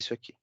Isso aqui.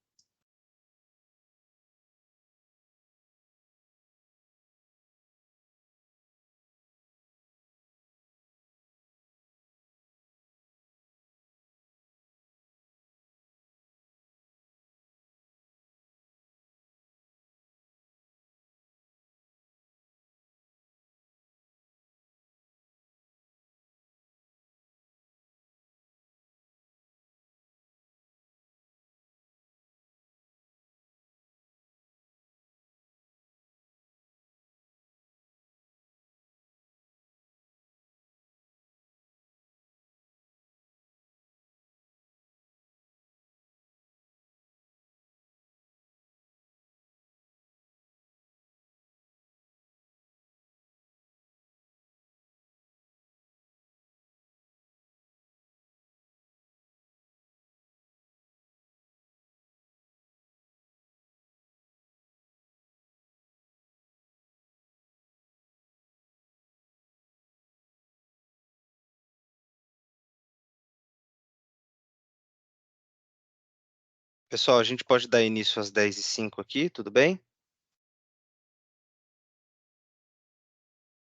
Pessoal, a gente pode dar início às 10h05 aqui, tudo bem?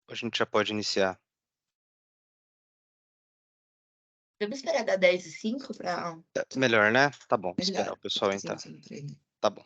Ou a gente já pode iniciar? Vamos esperar dar 10h05 pra Melhor, né? Tá bom, melhor. esperar o pessoal Sim, entrar. sim, pra ele. Tá bom.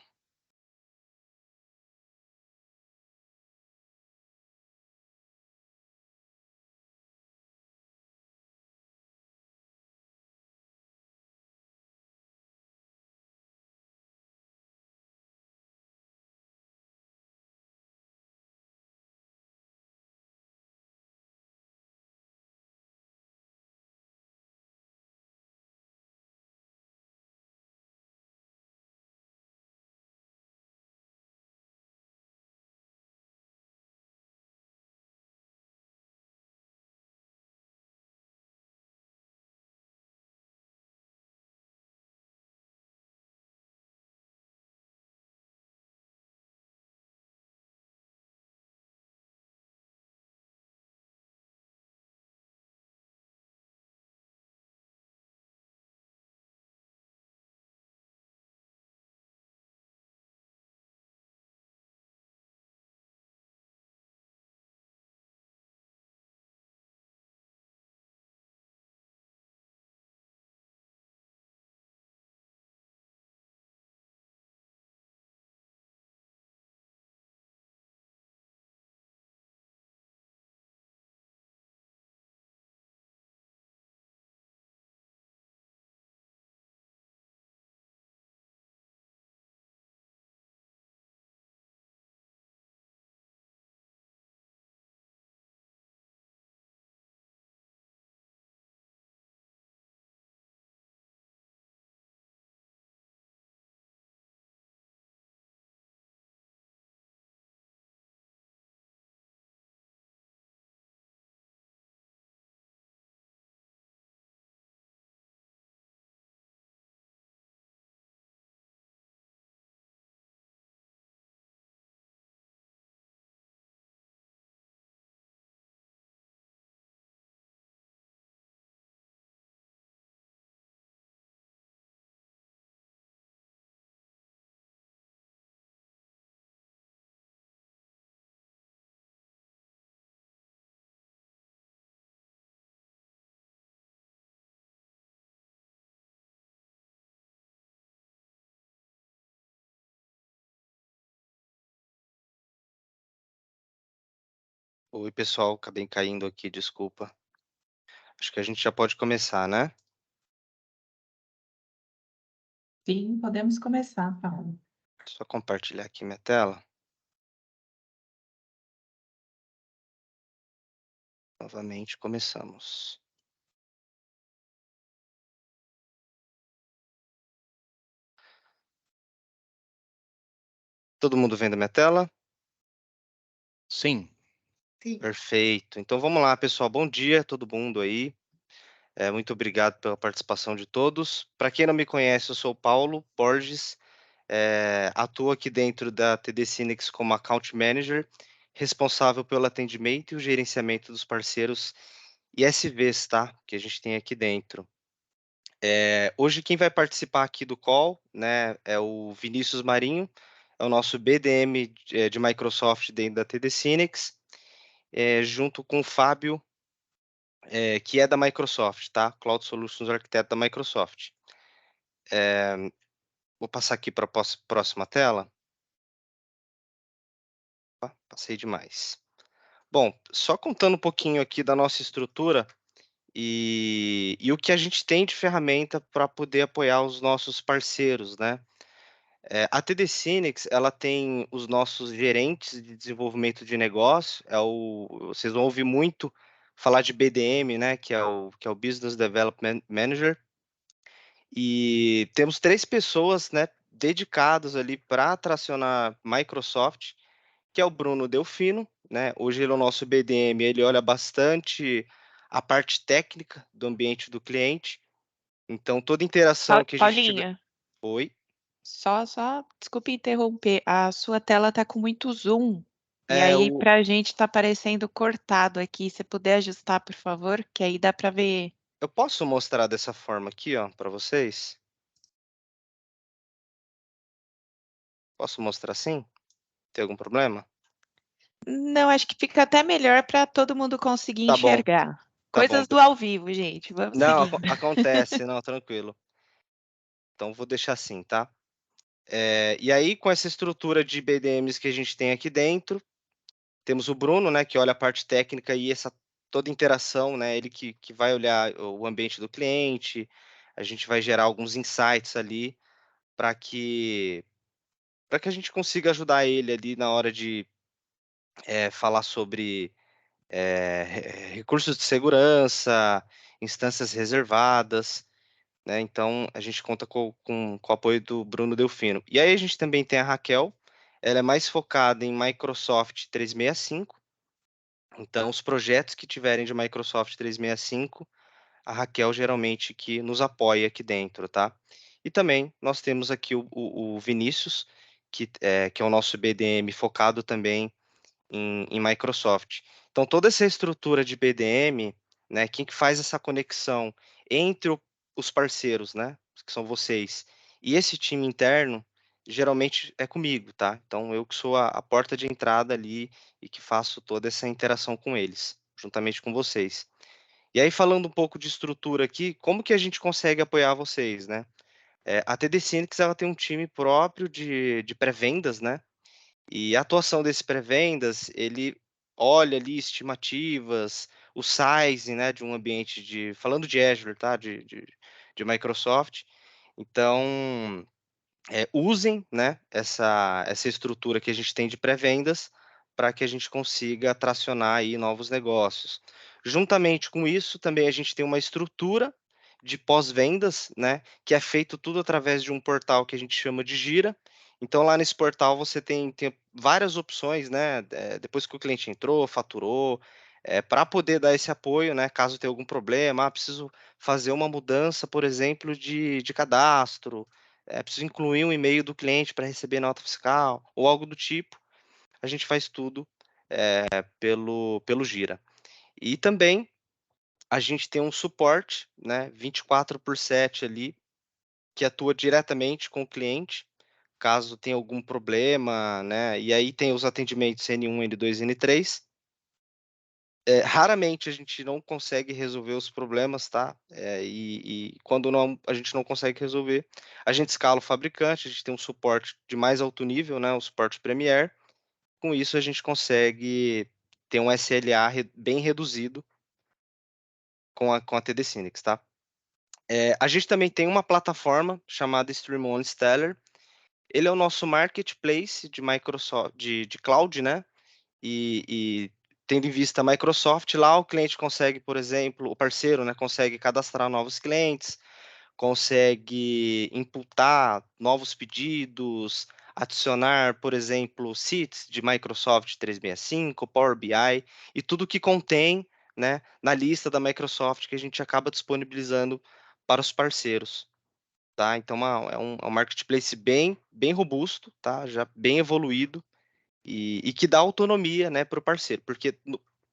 Oi, pessoal, acabei caindo aqui, desculpa. Acho que a gente já pode começar, né? Sim, podemos começar, Paulo. Só compartilhar aqui minha tela. Novamente, começamos. Todo mundo vendo minha tela? Sim. Sim. Perfeito. Então vamos lá, pessoal. Bom dia, todo mundo aí. Muito obrigado pela participação de todos. Para quem não me conhece, eu sou o Paulo Borges, atuo aqui dentro da TD Cinex como Account Manager, responsável pelo atendimento e o gerenciamento dos parceiros ISVs, tá? Que a gente tem aqui dentro. Hoje quem vai participar aqui do call, né, é o Vinícius Marinho, é o nosso BDM de Microsoft dentro da TD Synnex, junto com o Fábio, que é da Microsoft, tá? Cloud Solutions Architect da Microsoft. Vou passar aqui para a próxima tela. Opa, passei demais. Bom, só contando um pouquinho aqui da nossa estrutura e o que a gente tem de ferramenta para poder apoiar os nossos parceiros, né? A TD Synnex, ela tem os nossos gerentes de desenvolvimento de negócio, vocês vão ouvir muito falar de BDM, né, que é o Business Development Manager, e temos 3 pessoas, né, dedicadas ali para tracionar Microsoft, que é o Bruno Delfino, né, hoje ele é o nosso BDM, ele olha bastante a parte técnica do ambiente do cliente, então toda interação que a gente tiver... Paulinha, Oi? só, desculpe interromper, a sua tela tá com muito zoom, e É, aí o, pra gente tá parecendo cortado aqui, se puder ajustar, por favor, que aí dá pra ver. Eu posso mostrar dessa forma aqui, ó, para vocês? Posso mostrar assim? Tem algum problema? Não, acho que fica até melhor para todo mundo conseguir Tá bom, enxergar. tá bom. Coisas do ao vivo, gente, vamos Não, seguindo. acontece, não, tranquilo. Então vou deixar assim, tá? E aí, com essa estrutura de BDMs que a gente tem aqui dentro, temos o Bruno, né, que olha a parte técnica e essa toda interação, né, ele que vai olhar o ambiente do cliente, a gente vai gerar alguns insights ali para que a gente consiga ajudar ele ali na hora de falar sobre recursos de segurança, instâncias reservadas, né? Então, a gente conta com o apoio do Bruno Delfino. E aí a gente também tem a Raquel, ela é mais focada em Microsoft 365, então os projetos que tiverem de Microsoft 365, a Raquel geralmente que nos apoia aqui dentro, tá? E também nós temos aqui o Vinícius, que é o nosso BDM focado também em Microsoft. Então, toda essa estrutura de BDM, né, quem que faz essa conexão entre os parceiros, né, que são vocês, e esse time interno, geralmente é comigo, tá? Então, eu que sou a porta de entrada ali e que faço toda essa interação com eles, juntamente com vocês. E aí, falando um pouco de estrutura aqui, como que a gente consegue apoiar vocês, né? A TD Synnex, ela tem um time próprio de pré-vendas, né? E a atuação desse pré-vendas, ele olha ali estimativas, o size, né, de um ambiente falando de Azure, tá, de Microsoft. Então, usem, né, essa estrutura que a gente tem de pré-vendas para que a gente consiga tracionar aí novos negócios. Juntamente com isso, também a gente tem uma estrutura de pós-vendas, né, que é feito tudo através de um portal que a gente chama de Gira. Então, lá nesse portal você tem várias opções, né, depois que o cliente entrou, faturou, para poder dar esse apoio, né, caso tenha algum problema, preciso fazer uma mudança, por exemplo, de cadastro, preciso incluir um e-mail do cliente para receber nota fiscal ou algo do tipo, a gente faz tudo pelo Gira. E também a gente tem um suporte, né, 24/7 ali, que atua diretamente com o cliente, caso tenha algum problema, né, e aí tem os atendimentos N1, N2, N3. Raramente a gente não consegue resolver os problemas, tá? E quando a gente não consegue resolver, a gente escala o fabricante, a gente tem um suporte de mais alto nível, né? O suporte Premier. Com isso, a gente consegue ter um SLA bem reduzido com a TD Synnex, tá? A gente também tem uma plataforma chamada StreamOn Stellar. Ele é o nosso marketplace de Microsoft, de cloud, né? E tendo em vista a Microsoft, lá o cliente consegue, por exemplo, o parceiro, né, consegue cadastrar novos clientes, consegue imputar novos pedidos, adicionar, por exemplo, seats de Microsoft 365, Power BI e tudo que contém, né, na lista da Microsoft que a gente acaba disponibilizando para os parceiros. Tá? Então, é um marketplace bem robusto, tá? Já bem evoluído, e que dá autonomia, né, para o parceiro, porque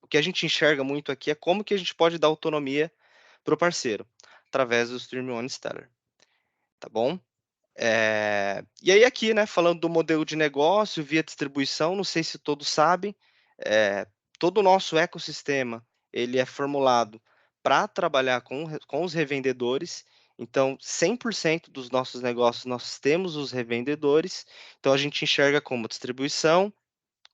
o que a gente enxerga muito aqui é como que a gente pode dar autonomia para o parceiro. através do Stream On Stellar, tá bom? E aí aqui, né, falando do modelo de negócio via distribuição, não sei se todos sabem, todo o nosso ecossistema, ele é formulado para trabalhar com os revendedores, então 100% dos nossos negócios nós temos os revendedores, então a gente enxerga como distribuição,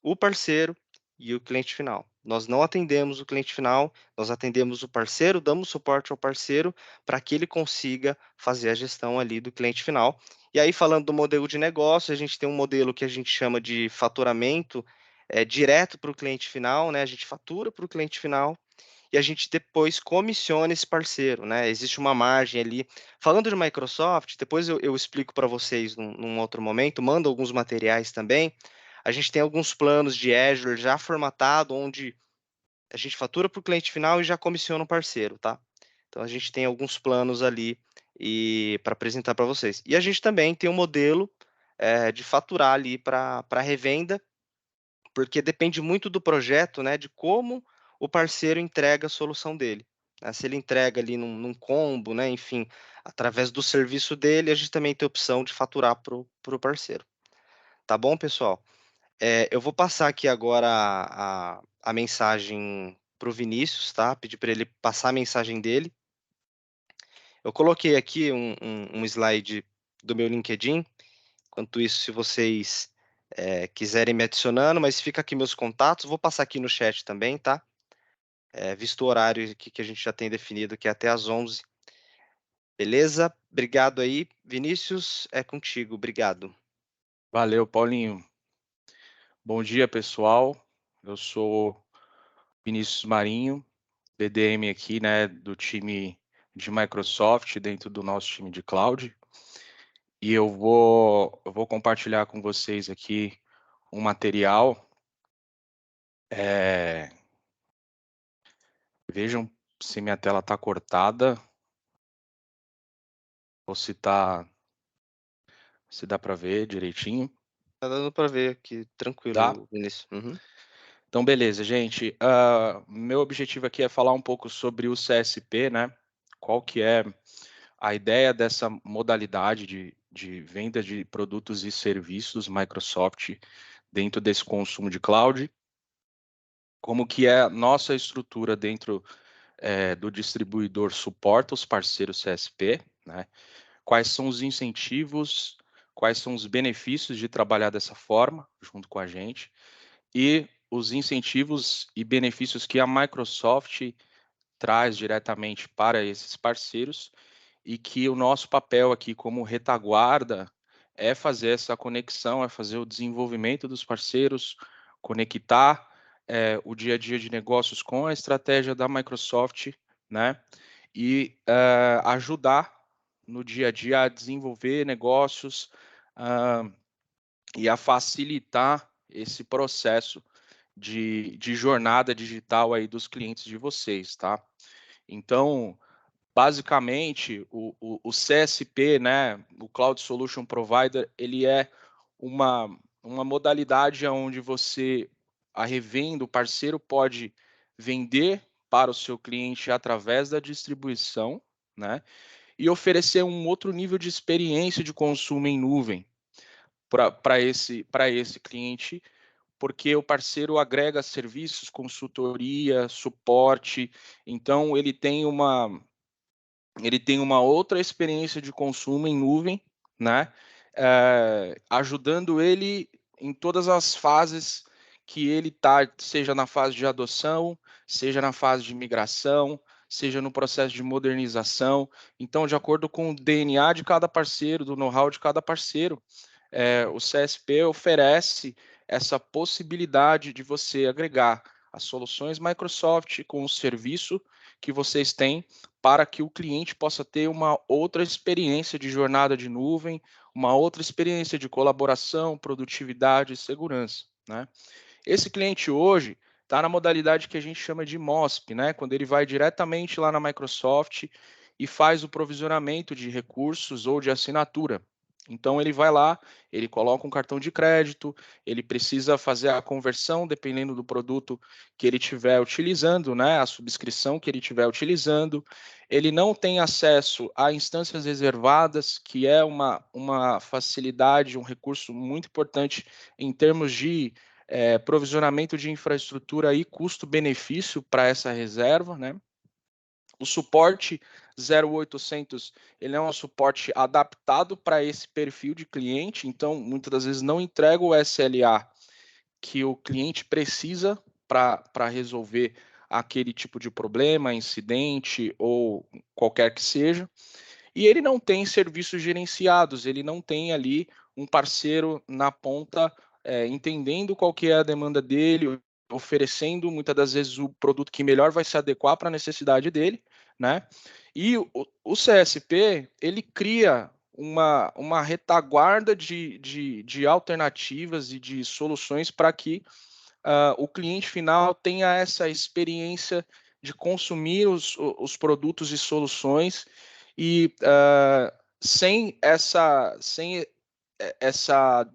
o parceiro e o cliente final. Nós não atendemos o cliente final, nós atendemos o parceiro, damos suporte ao parceiro para que ele consiga fazer a gestão ali do cliente final. E aí, falando do modelo de negócio, a gente tem um modelo que a gente chama de faturamento direto para o cliente final, né? A gente fatura para o cliente final e a gente depois comissiona esse parceiro, né? Existe uma margem ali. Falando de Microsoft, depois eu explico para vocês num outro momento, mando alguns materiais também. A gente tem alguns planos de Azure já formatado, onde a gente fatura para o cliente final e já comissiona o parceiro, tá? Então a gente tem alguns planos ali e para apresentar para vocês. E a gente também tem um modelo de faturar ali para revenda, porque depende muito do projeto, né? De como o parceiro entrega a solução dele, né? Se ele entrega ali num combo, né? Enfim, através do serviço dele, a gente também tem a opção de faturar para o parceiro. Tá bom, pessoal? Eu vou passar aqui agora a mensagem para o Vinícius, tá? Pedir para ele passar a mensagem dele. Eu coloquei aqui um slide do meu LinkedIn. Enquanto isso, se vocês quiserem me adicionando, mas fica aqui meus contatos. Vou passar aqui no chat também, tá? Visto o horário que a gente já tem definido, que é até às 11. Beleza? Obrigado aí. Vinícius, é contigo. Obrigado. Valeu, Paulinho. Bom dia, pessoal. Eu sou Vinícius Marinho, BDM aqui, né, do time de Microsoft, dentro do nosso time de cloud. E eu vou compartilhar com vocês aqui um material. Vejam se minha tela está cortada ou se dá para ver direitinho. Tá dando para ver aqui, Dá? tranquilo, Vinícius. Uhum. Então, beleza, gente. Meu objetivo aqui é falar um pouco sobre o CSP, né? Qual que é a ideia dessa modalidade de venda de produtos e serviços Microsoft dentro desse consumo de cloud, como que é a nossa estrutura dentro do distribuidor suporta os parceiros CSP, né? Quais são os incentivos, quais são os benefícios de trabalhar dessa forma junto com a gente e os incentivos e benefícios que a Microsoft traz diretamente para esses parceiros e que o nosso papel aqui como retaguarda é fazer essa conexão, é fazer o desenvolvimento dos parceiros, conectar o dia a dia de negócios com a estratégia da Microsoft, né? E ajudar no dia a dia a desenvolver negócios e a facilitar esse processo de jornada digital aí dos clientes de vocês, tá? Então, basicamente, o CSP, né, o Cloud Solution Provider, ele é uma modalidade onde a revenda, o parceiro pode vender para o seu cliente através da distribuição, né, e oferecer um outro nível de experiência de consumo em nuvem para esse cliente, porque o parceiro agrega serviços, consultoria, suporte, então ele tem uma outra experiência de consumo em nuvem, né? Ajudando ele em todas as fases que ele está, seja na fase de adoção, seja na fase de migração, seja no processo de modernização. Então, de acordo com o DNA de cada parceiro, do know-how de cada parceiro, o CSP oferece essa possibilidade de você agregar as soluções Microsoft com o serviço que vocês têm para que o cliente possa ter uma outra experiência de jornada de nuvem, uma outra experiência de colaboração, produtividade e segurança, né? Esse cliente hoje está na modalidade que a gente chama de MOSP, né? Quando ele vai diretamente lá na Microsoft e faz o provisionamento de recursos ou de assinatura. Então ele vai lá, ele coloca um cartão de crédito, ele precisa fazer a conversão dependendo do produto que ele estiver utilizando, né? A subscrição que ele estiver utilizando. Ele não tem acesso a instâncias reservadas, que é uma facilidade, um recurso muito importante em termos de provisionamento de infraestrutura e custo-benefício para essa reserva, né? O suporte 0800, ele é um suporte adaptado para esse perfil de cliente, então muitas das vezes não entrega o SLA que o cliente precisa para resolver aquele tipo de problema, incidente ou qualquer que seja. E ele não tem serviços gerenciados, ele não tem ali um parceiro na ponta entendendo qual que é a demanda dele, oferecendo muitas das vezes o produto que melhor vai se adequar para a necessidade dele, né? E o CSP, ele cria uma retaguarda de alternativas e de soluções para que o cliente final tenha essa experiência de consumir os produtos e soluções e sem essa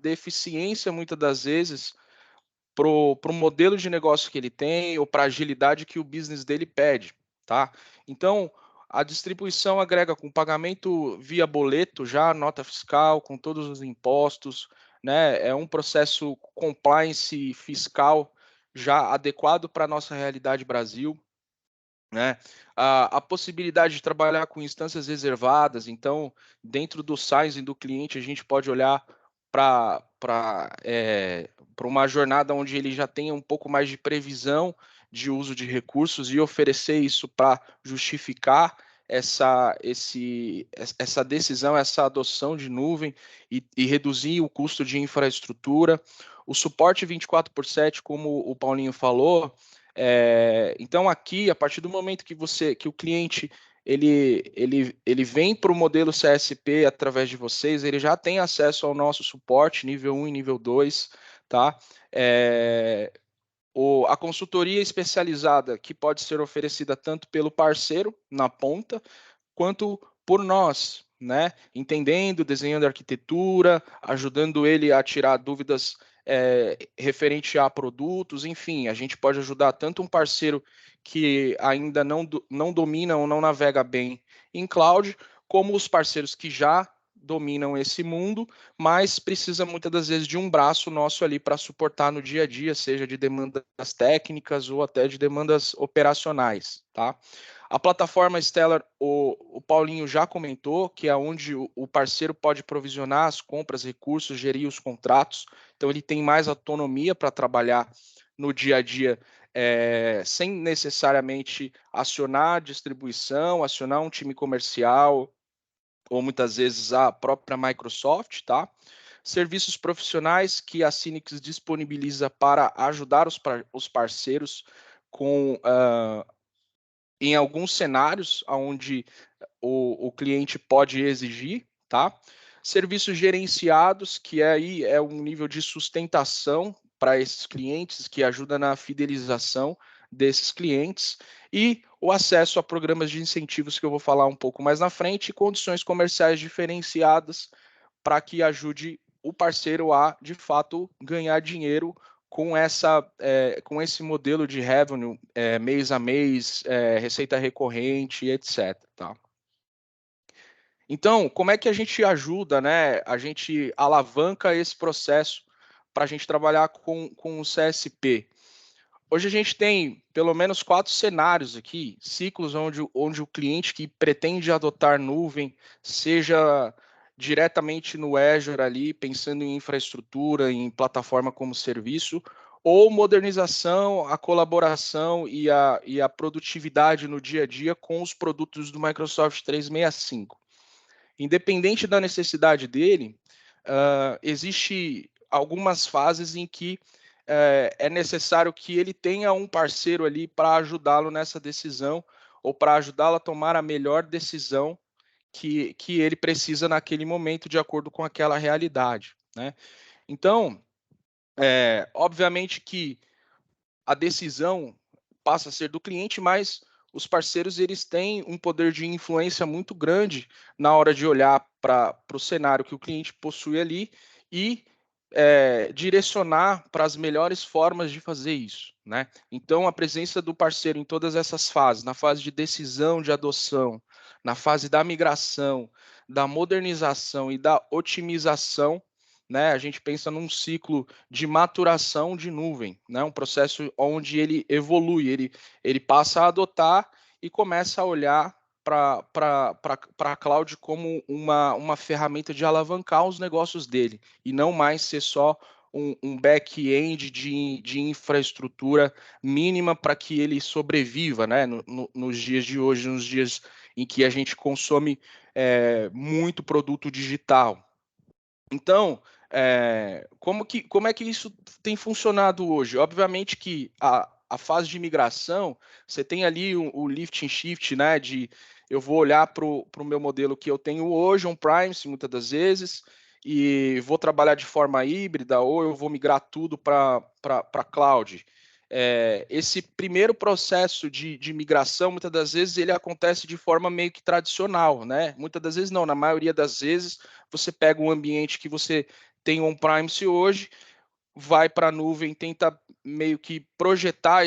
deficiência, muitas das vezes, para o modelo de negócio que ele tem ou para a agilidade que o business dele pede, tá? Então, a distribuição agrega com pagamento via boleto, já nota fiscal, com todos os impostos, né? É um processo compliance fiscal já adequado para a nossa realidade Brasil, né? A possibilidade de trabalhar com instâncias reservadas, então, dentro do sizing do cliente, a gente pode olhar para uma jornada onde ele já tenha um pouco mais de previsão de uso de recursos e oferecer isso para justificar essa decisão, essa adoção de nuvem e reduzir o custo de infraestrutura. O suporte 24/7, como o Paulinho falou, então aqui, a partir do momento que o cliente ele vem para o modelo CSP através de vocês, ele já tem acesso ao nosso suporte nível 1 e nível 2, tá? A consultoria especializada que pode ser oferecida tanto pelo parceiro na ponta, quanto por nós, né? Entendendo, desenhando arquitetura, ajudando ele a tirar dúvidas referente a produtos, enfim, a gente pode ajudar tanto um parceiro que ainda não domina ou não navega bem em cloud, como os parceiros que já dominam esse mundo, mas precisa muitas das vezes de um braço nosso ali para suportar no dia a dia, seja de demandas técnicas ou até de demandas operacionais, tá? A plataforma Stellar, o Paulinho já comentou, que é onde o parceiro pode provisionar as compras, recursos, gerir os contratos. Então, ele tem mais autonomia para trabalhar no dia a dia, sem necessariamente acionar a distribuição, acionar um time comercial, ou muitas vezes a própria Microsoft, tá? Serviços profissionais que a Synix disponibiliza para ajudar os parceiros com em alguns cenários onde o cliente pode exigir, tá? Serviços gerenciados, que aí é um nível de sustentação para esses clientes, que ajuda na fidelização desses clientes, e o acesso a programas de incentivos, que eu vou falar um pouco mais na frente, e condições comerciais diferenciadas para que ajude o parceiro a, de fato, ganhar dinheiro com esse modelo de revenue mês a mês, receita recorrente, etc. Tá? Então, como é que a gente ajuda, né? A gente alavanca esse processo para a gente trabalhar com o CSP? Hoje a gente tem pelo menos 4 cenários aqui, ciclos onde o cliente que pretende adotar nuvem, seja diretamente no Azure ali, pensando em infraestrutura, em plataforma como serviço, ou modernização, a colaboração e a produtividade no dia a dia com os produtos do Microsoft 365. Independente da necessidade dele, existe algumas fases em que é necessário que ele tenha um parceiro ali para ajudá-lo nessa decisão ou para ajudá-lo a tomar a melhor decisão que ele precisa naquele momento, de acordo com aquela realidade, né? Então, obviamente que a decisão passa a ser do cliente, mas os parceiros eles têm um poder de influência muito grande na hora de olhar para o cenário que o cliente possui ali e direcionar para as melhores formas de fazer isso, né? Então, a presença do parceiro em todas essas fases, na fase de decisão de adoção, na fase da migração, da modernização e da otimização, né? A gente pensa num ciclo de maturação de nuvem, né? Um processo onde ele evolui, ele passa a adotar e começa a olhar para a cloud como uma ferramenta de alavancar os negócios dele, e não mais ser só um back-end de infraestrutura mínima para que ele sobreviva, né? Nos dias de hoje, nos dias em que a gente consome muito produto digital. Então, como é que isso tem funcionado hoje? Obviamente que a fase de migração, você tem ali o lift and shift, né? Eu vou olhar para o meu modelo que eu tenho hoje, on-premise, muitas das vezes, e vou trabalhar de forma híbrida, ou eu vou migrar tudo para cloud. Esse primeiro processo de migração, muitas das vezes, ele acontece de forma meio que tradicional, né? Muitas das vezes não, na maioria das vezes, você pega um ambiente que você tem on-premise hoje, vai para a nuvem, tenta meio que projetar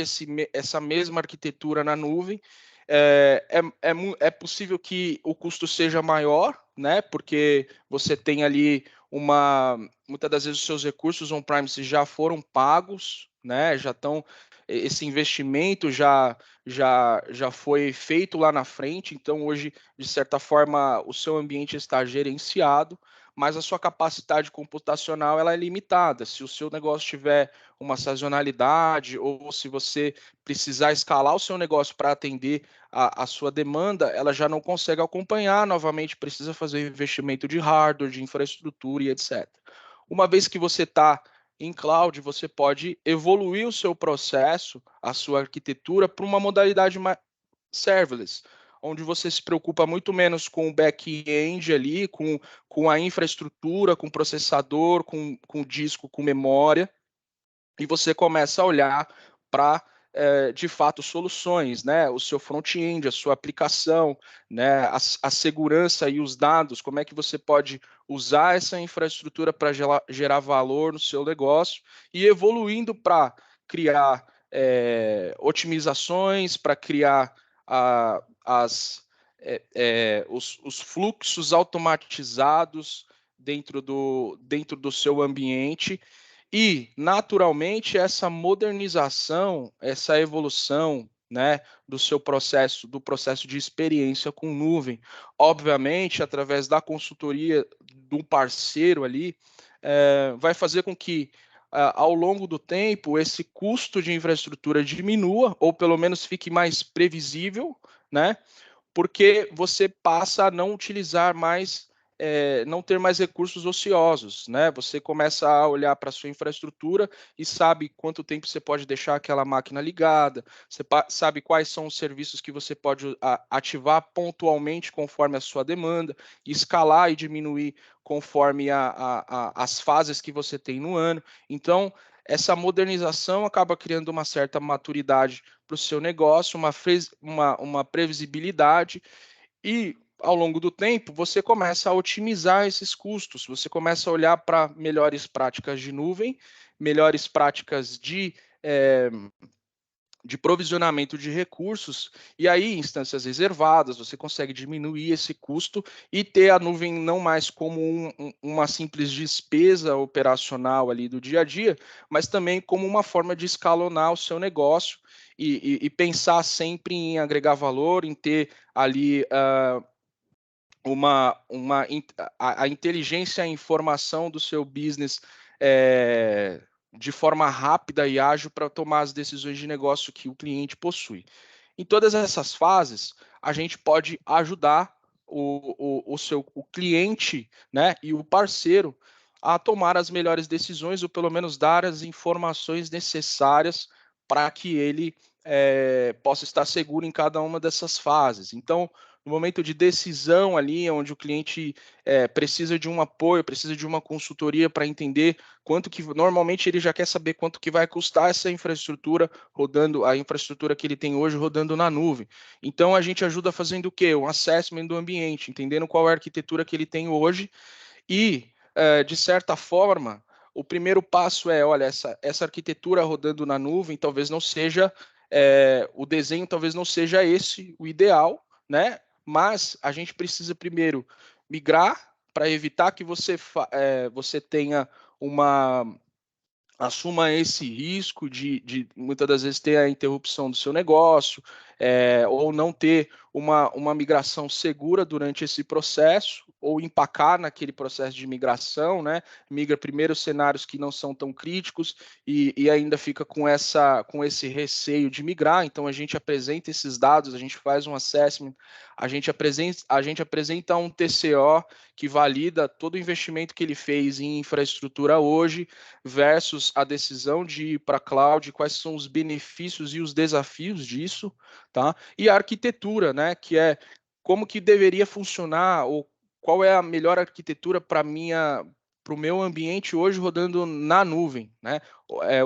essa mesma arquitetura na nuvem. É possível que o custo seja maior, né? Porque você tem ali muitas das vezes os seus recursos on-premise já foram pagos, né? Esse investimento já foi feito lá na frente, então hoje, de certa forma, o seu ambiente está gerenciado, mas a sua capacidade computacional ela é limitada. Se o seu negócio tiver uma sazonalidade ou se você precisar escalar o seu negócio para atender a sua demanda, ela já não consegue acompanhar, novamente precisa fazer investimento de hardware, de infraestrutura e etc. Uma vez que você está em cloud, você pode evoluir o seu processo, a sua arquitetura, para uma modalidade mais serverless, onde você se preocupa muito menos com o back-end ali, com a infraestrutura, com processador, com disco, com memória, e você começa a olhar para, de fato, soluções, né? O seu front-end, a sua aplicação, né? A segurança e os dados, como é que você pode usar essa infraestrutura para gerar valor no seu negócio e evoluindo para criar otimizações, para criar os fluxos automatizados dentro do seu ambiente. E, naturalmente, essa modernização, essa evolução, né, do processo de experiência com nuvem, obviamente, através da consultoria de um parceiro ali, vai fazer com que, ao longo do tempo, esse custo de infraestrutura diminua, ou pelo menos fique mais previsível, né? Porque você passa a não utilizar mais, não ter mais recursos ociosos, né? Você começa a olhar para a sua infraestrutura e sabe quanto tempo você pode deixar aquela máquina ligada, você sabe quais são os serviços que você pode ativar pontualmente conforme a sua demanda, escalar e diminuir conforme as fases que você tem no ano. Então, essa modernização acaba criando uma certa maturidade para o seu negócio, uma previsibilidade, e ao longo do tempo você começa a otimizar esses custos, você começa a olhar para melhores práticas de nuvem, melhores práticas de provisionamento de recursos, e aí instâncias reservadas, você consegue diminuir esse custo e ter a nuvem não mais como uma simples despesa operacional ali do dia a dia, mas também como uma forma de escalonar o seu negócio e pensar sempre em agregar valor, em ter ali a inteligência e a informação do seu business de forma rápida e ágil para tomar as decisões de negócio que o cliente possui. Em todas essas fases, a gente pode ajudar o cliente, né, e o parceiro a tomar as melhores decisões, ou pelo menos dar as informações necessárias para que ele possa estar seguro em cada uma dessas fases. Então, no momento de decisão ali, onde o cliente precisa de um apoio, precisa de uma consultoria para entender quanto que, normalmente ele já quer saber quanto que vai custar essa infraestrutura rodando, a infraestrutura que ele tem hoje rodando na nuvem. Então a gente ajuda fazendo o quê? Um assessment do ambiente, entendendo qual é a arquitetura que ele tem hoje e, de certa forma, o primeiro passo é, olha, essa arquitetura rodando na nuvem talvez não seja, o desenho talvez não seja esse o ideal, né? Mas a gente precisa primeiro migrar para evitar que você tenha assuma esse risco de muitas das vezes ter a interrupção do seu negócio, ou não ter uma migração segura durante esse processo, ou empacar naquele processo de migração, né? Migra primeiro cenários que não são tão críticos e ainda fica com esse receio de migrar. Então a gente apresenta esses dados, a gente faz um assessment, a gente apresenta um TCO que valida todo o investimento que ele fez em infraestrutura hoje versus a decisão de ir para a cloud, quais são os benefícios e os desafios disso, tá? E a arquitetura, né, que é como que deveria funcionar ou qual é a melhor arquitetura para o meu ambiente hoje rodando na nuvem, né?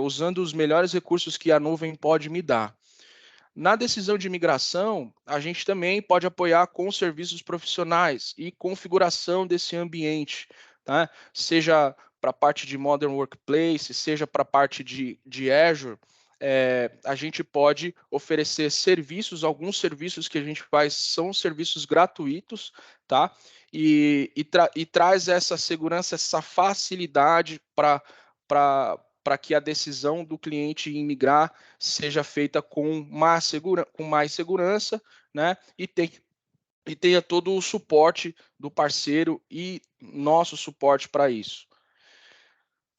Usando os melhores recursos que a nuvem pode me dar. Na decisão de migração, a gente também pode apoiar com serviços profissionais e configuração desse ambiente, tá? Seja para a parte de Modern Workplace, seja para a parte de Azure, a gente pode oferecer serviços, alguns serviços que a gente faz são serviços gratuitos, tá? E traz essa segurança, essa facilidade para que a decisão do cliente em migrar seja feita com mais segurança, né? E tenha todo o suporte do parceiro e nosso suporte para isso.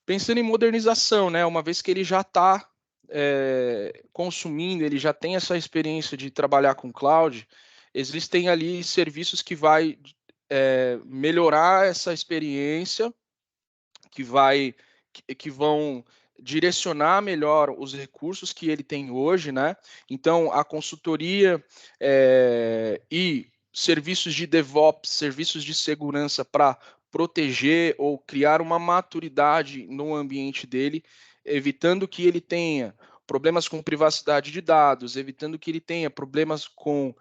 Pensando em modernização, né? Uma vez que ele já está consumindo, ele já tem essa experiência de trabalhar com cloud, existem ali serviços que vai melhorar essa experiência, que vão direcionar melhor os recursos que ele tem hoje, né? Então, a consultoria e serviços de DevOps, serviços de segurança para proteger ou criar uma maturidade no ambiente dele, evitando que ele tenha problemas com privacidade de dados, evitando que ele tenha problemas com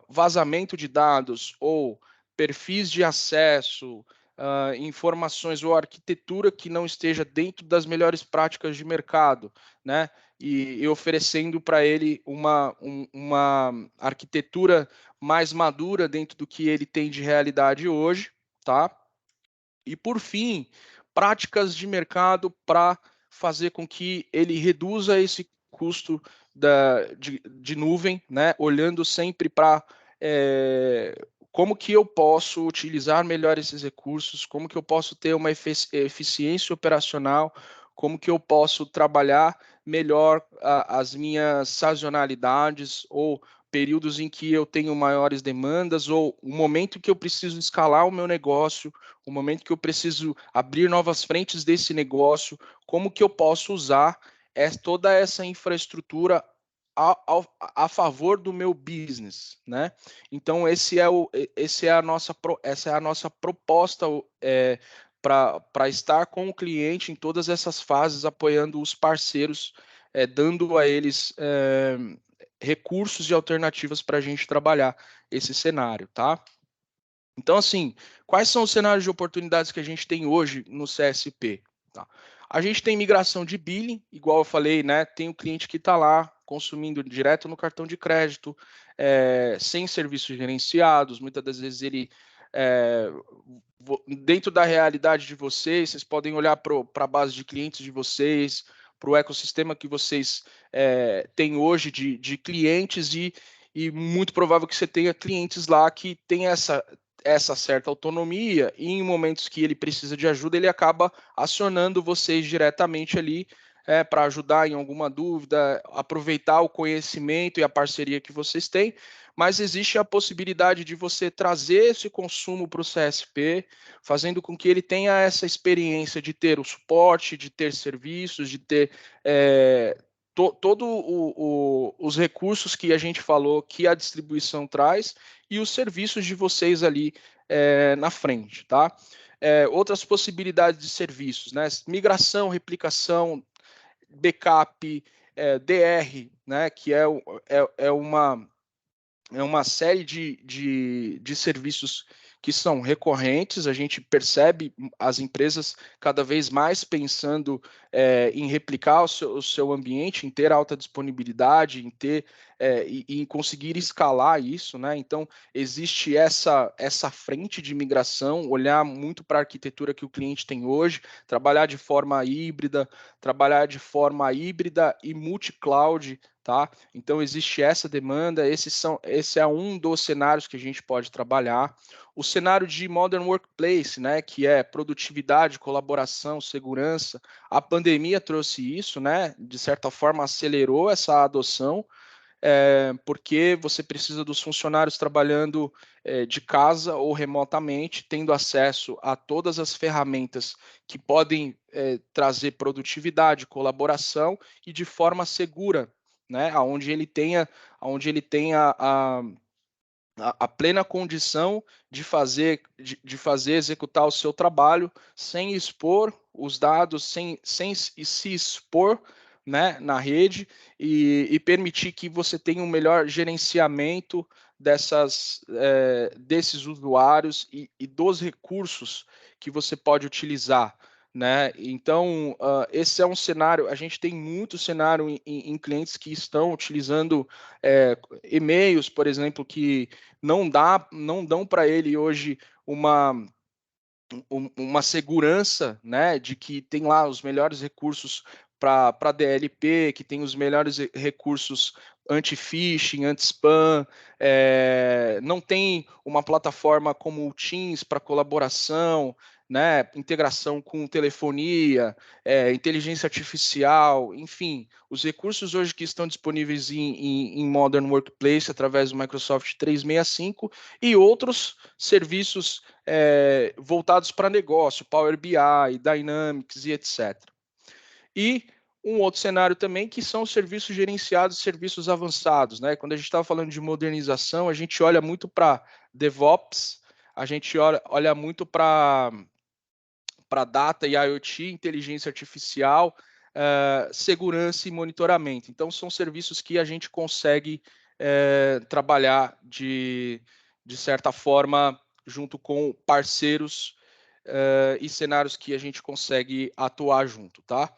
vazamento de dados ou perfis de acesso, informações ou arquitetura que não esteja dentro das melhores práticas de mercado, né? E oferecendo para ele uma arquitetura mais madura dentro do que ele tem de realidade hoje, tá? E por fim, práticas de mercado para fazer com que ele reduza esse custo de nuvem, né? Olhando sempre para como que eu posso utilizar melhor esses recursos, como que eu posso ter uma eficiência operacional, como que eu posso trabalhar melhor as minhas sazonalidades ou períodos em que eu tenho maiores demandas ou o momento que eu preciso escalar o meu negócio, o momento que eu preciso abrir novas frentes desse negócio, como que eu posso usar toda essa infraestrutura a favor do meu business, né? Então essa é a nossa proposta para estar com o cliente em todas essas fases, apoiando os parceiros, dando a eles recursos e alternativas para a gente trabalhar esse cenário, tá? Então, assim, quais são os cenários de oportunidades que a gente tem hoje no CSP? Tá? A gente tem migração de billing, igual eu falei, né? Tem o cliente que está lá consumindo direto no cartão de crédito, sem serviços gerenciados, muitas das vezes ele dentro da realidade de vocês podem olhar para a base de clientes de vocês, para o ecossistema que vocês têm hoje de clientes e muito provável que você tenha clientes lá que tem essa certa autonomia e em momentos que ele precisa de ajuda, ele acaba acionando vocês diretamente ali para ajudar em alguma dúvida, aproveitar o conhecimento e a parceria que vocês têm, mas existe a possibilidade de você trazer esse consumo para o CSP, fazendo com que ele tenha essa experiência de ter o suporte, de ter serviços, de ter todo os recursos que a gente falou que a distribuição traz e os serviços de vocês ali na frente, tá? Outras possibilidades de serviços, né? Migração, replicação, backup, DR, né? Que é uma série de serviços que são recorrentes. A gente percebe as empresas cada vez mais pensando em replicar o seu ambiente, em ter alta disponibilidade, em ter em conseguir escalar isso, né? Então existe essa frente de migração, olhar muito para a arquitetura que o cliente tem hoje, trabalhar de forma híbrida e multi-cloud, tá? Então existe essa demanda, esse é um dos cenários que a gente pode trabalhar. O cenário de Modern Workplace, né, que é produtividade, colaboração, segurança. A pandemia trouxe isso, né? De certa forma acelerou essa adoção, porque você precisa dos funcionários trabalhando de casa ou remotamente, tendo acesso a todas as ferramentas que podem trazer produtividade, colaboração e de forma segura, né? Onde ele tenha a plena condição de fazer executar o seu trabalho sem expor os dados, sem se expor, né, na rede e permitir que você tenha um melhor gerenciamento desses usuários e dos recursos que você pode utilizar, né? Então, esse é um cenário. A gente tem muito cenário em clientes que estão utilizando e-mails, por exemplo, que não dão para ele hoje uma segurança, né, de que tem lá os melhores recursos para DLP, que tem os melhores recursos anti-phishing, anti-spam, não tem uma plataforma como o Teams para colaboração, né, integração com telefonia, inteligência artificial, enfim, os recursos hoje que estão disponíveis em Modern Workplace através do Microsoft 365 e outros serviços voltados para negócio, Power BI, Dynamics e etc. E um outro cenário também que são os serviços gerenciados, serviços avançados, né? Quando a gente estava falando de modernização, a gente olha muito para DevOps, a gente olha muito para data e IoT, inteligência artificial, segurança e monitoramento. Então, são serviços que a gente consegue trabalhar de certa forma junto com parceiros e cenários que a gente consegue atuar junto, tá?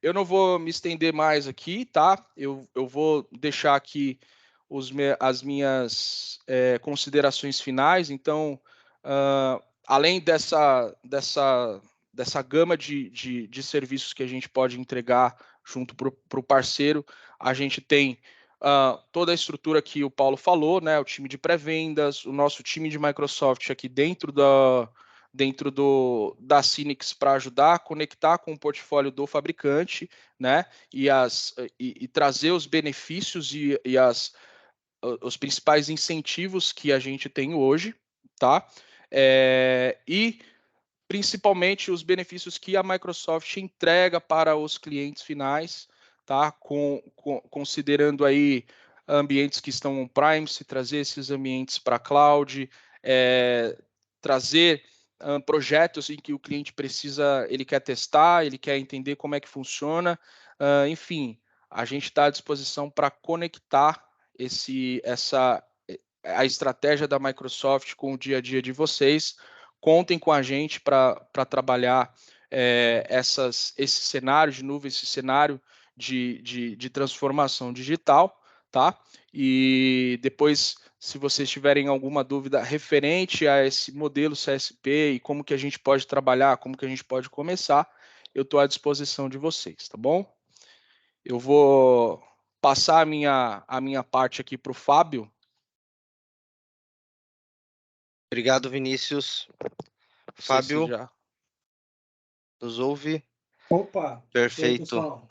Eu não vou me estender mais aqui, tá? Eu vou deixar aqui as minhas considerações finais. Então, além dessa gama de serviços que a gente pode entregar junto para o parceiro, a gente tem toda a estrutura que o Paulo falou, né? O time de pré-vendas, o nosso time de Microsoft aqui dentro da Synnex para ajudar a conectar com o portfólio do fabricante, né? E trazer os benefícios e os principais incentivos que a gente tem hoje, tá? E principalmente os benefícios que a Microsoft entrega para os clientes finais, tá? Considerando aí ambientes que estão on-premise, trazer esses ambientes para cloud, trazer projetos em que o cliente ele quer testar, ele quer entender como é que funciona, enfim, a gente está à disposição para conectar a estratégia da Microsoft com o dia a dia de vocês. Contem com a gente para trabalhar esse cenário de nuvem, esse cenário de transformação digital, tá? E depois, se vocês tiverem alguma dúvida referente a esse modelo CSP e como que a gente pode trabalhar, como que a gente pode começar, eu estou à disposição de vocês, tá bom? Eu vou passar a minha parte aqui para o Fábio. Obrigado, Vinícius. Fábio, já nos ouve? Opa! Perfeito. Pessoal,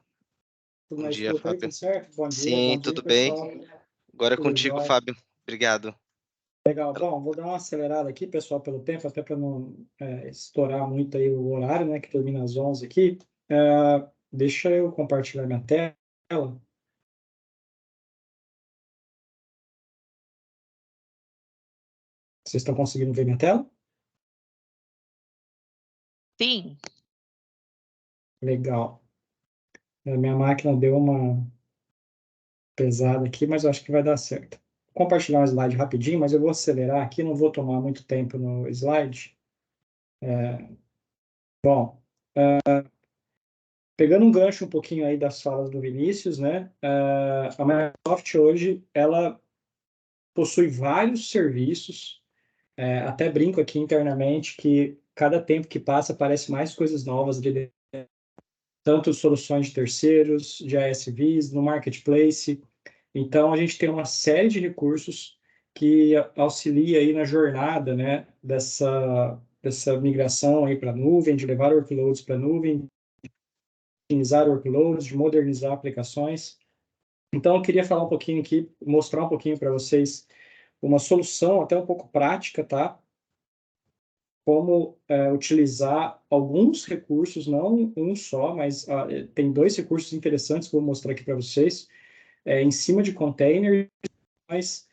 tudo Bom na dia, escuta aí, Fábio. tudo certo? Bom dia, Sim, tudo bem. pessoal. Agora é Tudo contigo, jóia. Fábio. Obrigado. Legal. Bom, vou dar uma acelerada aqui, pessoal, pelo tempo, até para não estourar muito aí o horário, né, que termina às 11 aqui. deixa eu compartilhar minha tela. Vocês estão conseguindo ver minha tela? Sim. Legal. A minha máquina deu uma pesada aqui, mas eu acho que vai dar certo. Vou compartilhar um slide rapidinho, mas eu vou acelerar aqui, não vou tomar muito tempo no slide. Bom, pegando um gancho um pouquinho aí das falas do Vinícius, né? A Microsoft hoje, ela possui vários serviços, até brinco aqui internamente que cada tempo que passa aparece mais coisas novas, tanto soluções de terceiros, de ISVs, no marketplace. Então, a gente tem uma série de recursos que auxilia aí na jornada, né, dessa migração aí para a nuvem, de levar workloads para a nuvem, otimizar workloads, de modernizar aplicações. Então, eu queria falar um pouquinho aqui, mostrar um pouquinho para vocês uma solução até um pouco prática, tá? Como utilizar alguns recursos, não um só, mas tem 2 recursos interessantes que eu vou mostrar aqui para vocês, em cima de containers, mas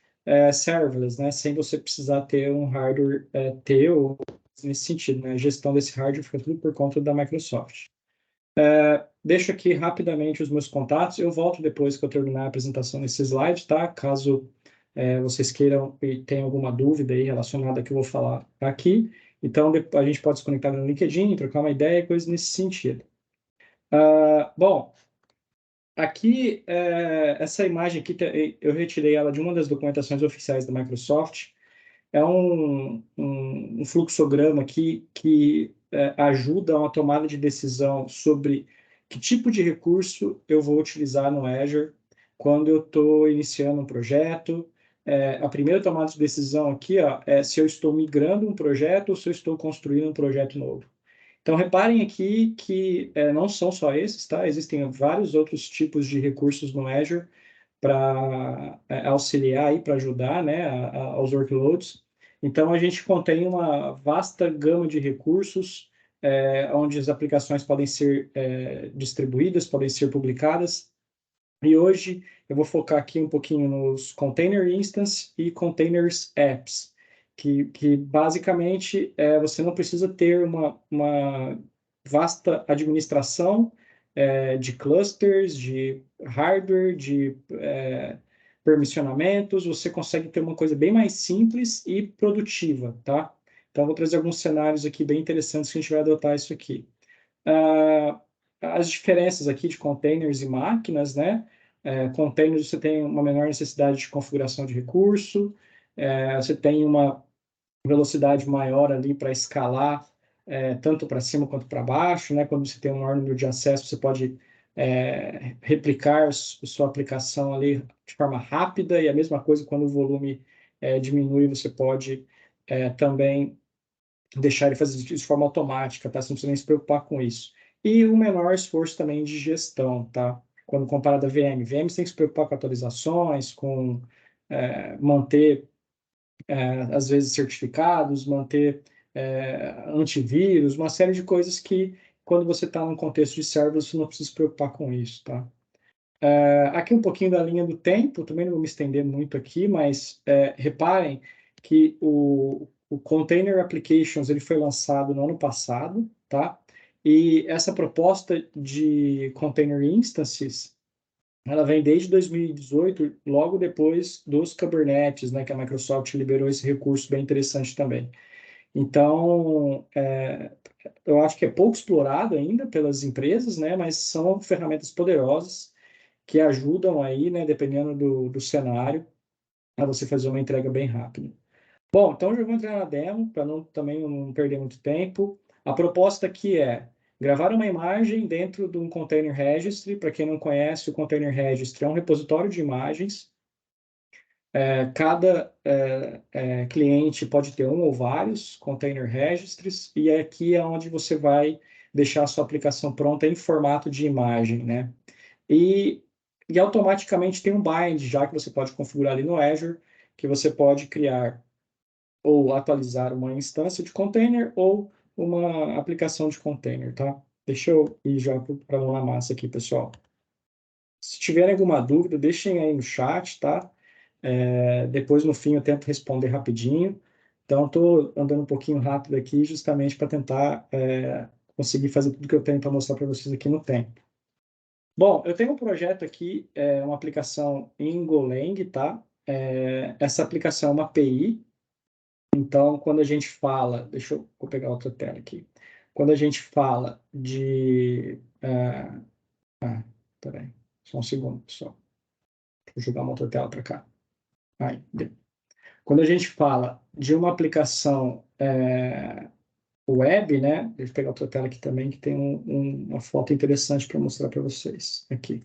serverless, né? Sem você precisar ter um hardware teu, nesse sentido, né? A gestão desse hardware fica tudo por conta da Microsoft. Deixo aqui rapidamente os meus contatos. Eu volto depois que eu terminar a apresentação nesse slide, tá? Caso vocês queiram e tenham alguma dúvida aí relacionada ao que eu vou falar aqui. Então, a gente pode se conectar no LinkedIn, trocar uma ideia, coisas nesse sentido. Bom, aqui, essa imagem aqui, eu retirei ela de uma das documentações oficiais da Microsoft. É um fluxograma aqui que ajuda a uma tomada de decisão sobre que tipo de recurso eu vou utilizar no Azure quando eu estou iniciando um projeto. A primeira tomada de decisão aqui é se eu estou migrando um projeto ou se eu estou construindo um projeto novo. Então, reparem aqui que não são só esses, tá? Existem vários outros tipos de recursos no Azure para auxiliar e para ajudar, né, aos workloads. Então, a gente contém uma vasta gama de recursos, onde as aplicações podem ser distribuídas, podem ser publicadas. E hoje eu vou focar aqui um pouquinho nos Container Instance e Containers Apps, que basicamente você não precisa ter uma vasta administração de clusters, de hardware, de permissionamentos, você consegue ter uma coisa bem mais simples e produtiva, tá? Então, vou trazer alguns cenários aqui bem interessantes que a gente vai adotar isso aqui. As diferenças aqui de containers e máquinas, né? Containers você tem uma menor necessidade de configuração de recurso, você tem uma velocidade maior ali para escalar, tanto para cima quanto para baixo, né? Quando você tem um maior número de acessos, você pode replicar sua aplicação ali de forma rápida, e a mesma coisa quando o volume diminui, você pode também deixar ele fazer isso de forma automática, tá? Você não precisa nem se preocupar com isso. E o menor esforço também de gestão, tá? Quando comparado a VM. VM você tem que se preocupar com atualizações, com manter, às vezes, certificados, manter antivírus, uma série de coisas que, quando você está num contexto de serverless, você não precisa se preocupar com isso, tá? Aqui um pouquinho da linha do tempo, também não vou me estender muito aqui, mas reparem que o Container Applications ele foi lançado no ano passado, tá? E essa proposta de Container Instances, ela vem desde 2018, logo depois dos Kubernetes, né, que a Microsoft liberou esse recurso bem interessante também. Então, eu acho que é pouco explorado ainda pelas empresas, né, mas são ferramentas poderosas que ajudam aí, né, dependendo do cenário, a você fazer uma entrega bem rápida. Bom, então já vou entrar na demo, para também não perder muito tempo. A proposta aqui é gravar uma imagem dentro de um Container Registry. Para quem não conhece, o Container Registry é um repositório de imagens. Cada cliente pode ter um ou vários Container Registries, e aqui é onde você vai deixar a sua aplicação pronta em formato de imagem, né? E automaticamente tem um bind, já que você pode configurar ali no Azure, que você pode criar ou atualizar uma instância de container ou uma aplicação de container, tá? Deixa eu ir já para a mão na massa aqui, pessoal. Se tiverem alguma dúvida, deixem aí no chat, tá? Depois, no fim, eu tento responder rapidinho. Então, estou andando um pouquinho rápido aqui, justamente para tentar conseguir fazer tudo que eu tenho para mostrar para vocês aqui no tempo. Bom, eu tenho um projeto aqui, uma aplicação em Golang, tá? Essa aplicação é uma API. Então, quando a gente fala... vou pegar outra tela aqui. Quando a gente fala de... peraí, só um segundo, pessoal. Vou jogar uma outra tela para cá. Aí, quando a gente fala de uma aplicação web, né? Deixa eu pegar outra tela aqui também, que tem uma foto interessante para mostrar para vocês. Aqui.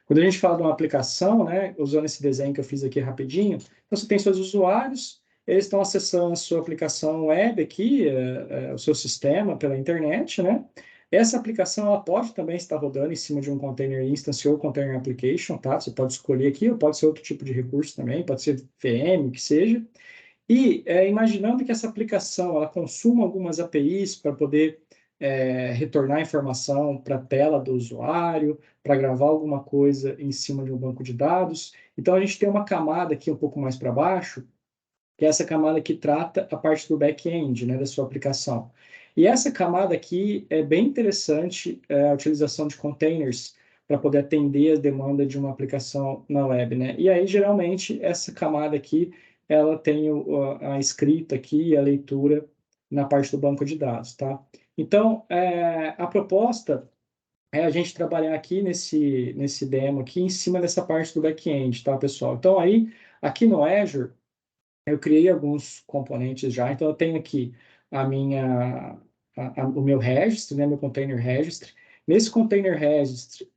Quando a gente fala de uma aplicação, né? Usando esse desenho que eu fiz aqui rapidinho, então você tem seus usuários, eles estão acessando a sua aplicação web aqui, o seu sistema pela internet, né? Essa aplicação ela pode também estar rodando em cima de um container instance ou container application, tá? Você pode escolher aqui, ou pode ser outro tipo de recurso também, pode ser VM, que seja. E imaginando que essa aplicação ela consuma algumas APIs para poder retornar informação para a tela do usuário, para gravar alguma coisa em cima de um banco de dados. Então, a gente tem uma camada aqui um pouco mais para baixo, que é essa camada que trata a parte do back-end, né, da sua aplicação. E essa camada aqui é bem interessante, a utilização de containers para poder atender as demandas de uma aplicação na web, né? E aí, geralmente, essa camada aqui, ela tem a escrita aqui e a leitura na parte do banco de dados, tá? Então, a proposta é a gente trabalhar aqui nesse demo aqui em cima dessa parte do back-end, tá, pessoal? Então, aí, aqui no Azure, eu criei alguns componentes já, então eu tenho aqui o meu registry, né, meu container registry. Nesse container registry,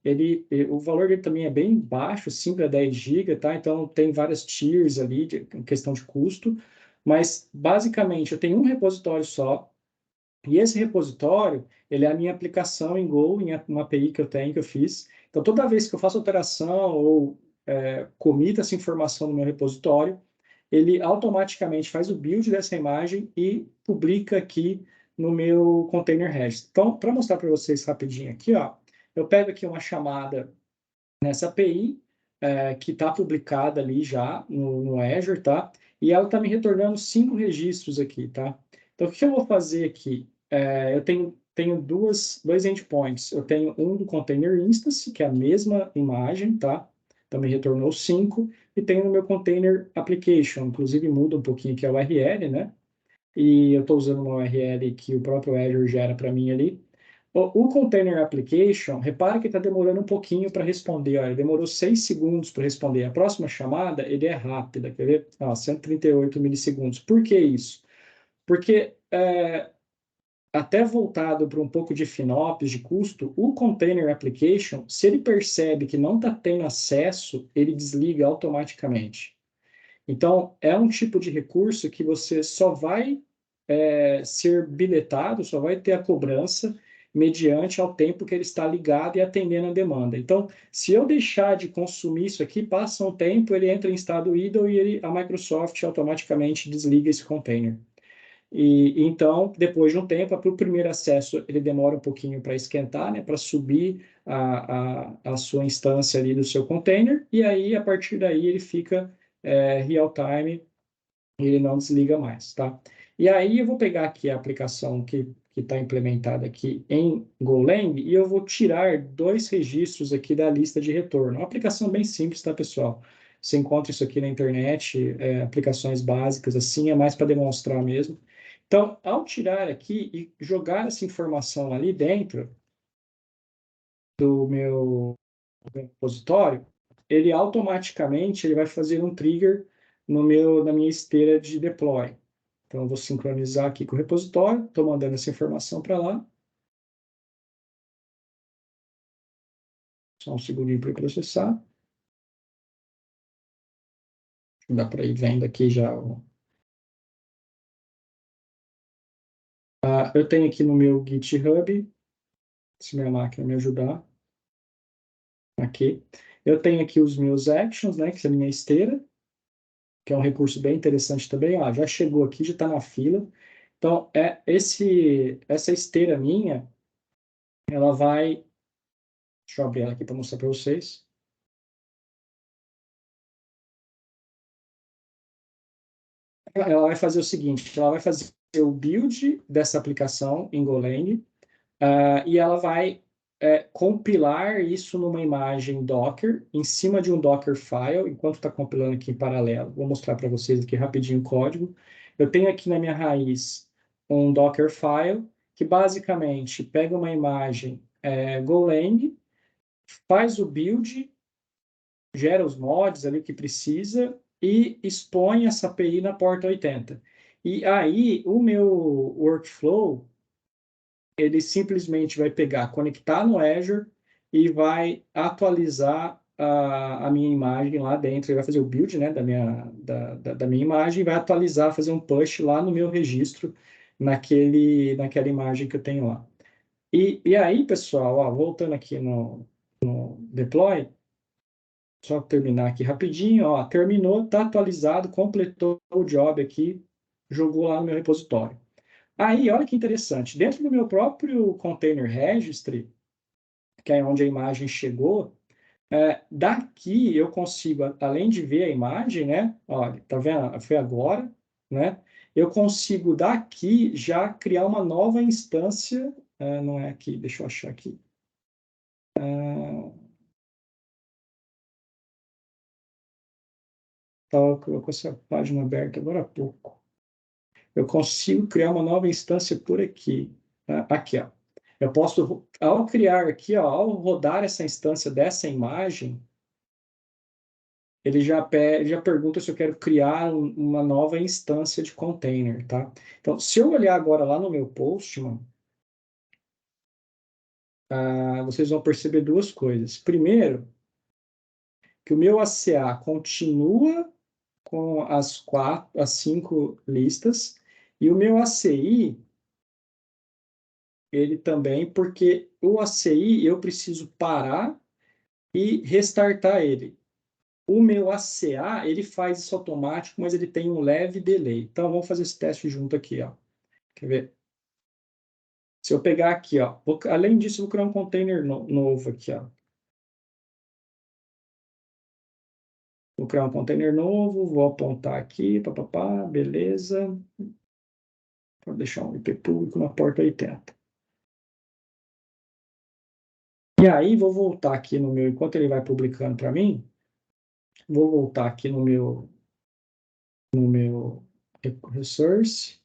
o valor dele também é bem baixo, 5 a 10 GB, tá? Então tem várias tiers ali, em questão de custo, mas basicamente eu tenho um repositório só, e esse repositório, ele é a minha aplicação em Go, em uma API que eu tenho, que eu fiz. Então toda vez que eu faço alteração ou comito essa informação no meu repositório, ele automaticamente faz o build dessa imagem e publica aqui no meu container registry. Então, para mostrar para vocês rapidinho aqui, ó, eu pego aqui uma chamada nessa API, que está publicada ali já no Azure, tá? E ela está me retornando 5 registros aqui, tá? Então, o que eu vou fazer aqui? Eu tenho dois endpoints. Eu tenho um do container instance, que é a mesma imagem, tá? Então, me retornou 5. E tenho no meu container application, inclusive muda um pouquinho aqui a URL, né? E eu estou usando uma URL que o próprio Azure gera para mim ali. O Container Application, repara que está demorando um pouquinho para responder. Ó, ele demorou 6 segundos para responder. A próxima chamada, ele é rápida, quer ver? 138 milissegundos. Por que isso? Porque, até voltado para um pouco de FinOps, de custo, o Container Application, se ele percebe que não está tendo acesso, ele desliga automaticamente. Então, é um tipo de recurso que você só vai ser biletado, só vai ter a cobrança mediante ao tempo que ele está ligado e atendendo a demanda. Então, se eu deixar de consumir isso aqui, passa um tempo, ele entra em estado idle e a Microsoft automaticamente desliga esse container. E então, depois de um tempo, para o primeiro acesso, ele demora um pouquinho para esquentar, né, para subir a sua instância ali do seu container, e aí, a partir daí, ele fica real time e ele não desliga mais, tá? E aí eu vou pegar aqui a aplicação que está implementada aqui em Golang e eu vou tirar 2 registros aqui da lista de retorno. Uma aplicação bem simples, tá, pessoal? Você encontra isso aqui na internet, aplicações básicas assim, é mais para demonstrar mesmo. Então, ao tirar aqui e jogar essa informação ali dentro do meu repositório, ele automaticamente ele vai fazer um trigger na minha esteira de deploy. Então, eu vou sincronizar aqui com o repositório, estou mandando essa informação para lá. Só um segundinho para processar. Dá para ir vendo aqui já. Eu tenho aqui no meu GitHub, se minha máquina me ajudar. Aqui. Eu tenho aqui os meus actions, né, que é a minha esteira, que é um recurso bem interessante também. Já chegou aqui, já está na fila. Então, essa esteira minha, ela vai... Deixa eu abrir ela aqui para mostrar para vocês. Ela vai fazer o seguinte, ela vai fazer o build dessa aplicação em Golang, e ela vai compilar isso numa imagem Docker, em cima de um Dockerfile, enquanto está compilando aqui em paralelo. Vou mostrar para vocês aqui rapidinho o código. Eu tenho aqui na minha raiz um Dockerfile, que basicamente pega uma imagem Golang, faz o build, gera os mods ali que precisa e expõe essa API na porta 80. E aí, o meu workflow, ele simplesmente vai pegar, conectar no Azure e vai atualizar a minha imagem lá dentro. Ele vai fazer o build, né, da minha imagem e vai atualizar, fazer um push lá no meu registro, naquela imagem que eu tenho lá. E aí, pessoal, ó, voltando aqui no deploy, só terminar aqui rapidinho, ó, terminou, está atualizado, completou o job aqui, jogou lá no meu repositório. Aí, olha que interessante, dentro do meu próprio container registry, que é onde a imagem chegou, daqui eu consigo, além de ver a imagem, né, olha, tá vendo, foi agora, né, eu consigo daqui já criar uma nova instância, não é aqui, deixa eu achar aqui, estava com essa página aberta agora há pouco. Eu consigo criar uma nova instância por aqui. Aqui, ó. Eu posso, ao criar aqui, ó, ao rodar essa instância dessa imagem, ele já pergunta se eu quero criar uma nova instância de container, tá? Então, se eu olhar agora lá no meu Postman, vocês vão perceber duas coisas. Primeiro, que o meu ACA continua com as 5 listas, e o meu ACI, ele também, porque o ACI eu preciso parar e restartar ele. O meu ACA, ele faz isso automático, mas ele tem um leve delay. Então, vamos fazer esse teste junto aqui, ó. Quer ver? Se eu pegar aqui, ó, além disso, eu vou criar um container novo aqui, ó. Vou criar um container novo, vou apontar aqui, papapá, beleza. Vou deixar um IP público na porta 80. E aí, vou voltar aqui no meu, enquanto ele vai publicando para mim, vou voltar aqui no meu resource.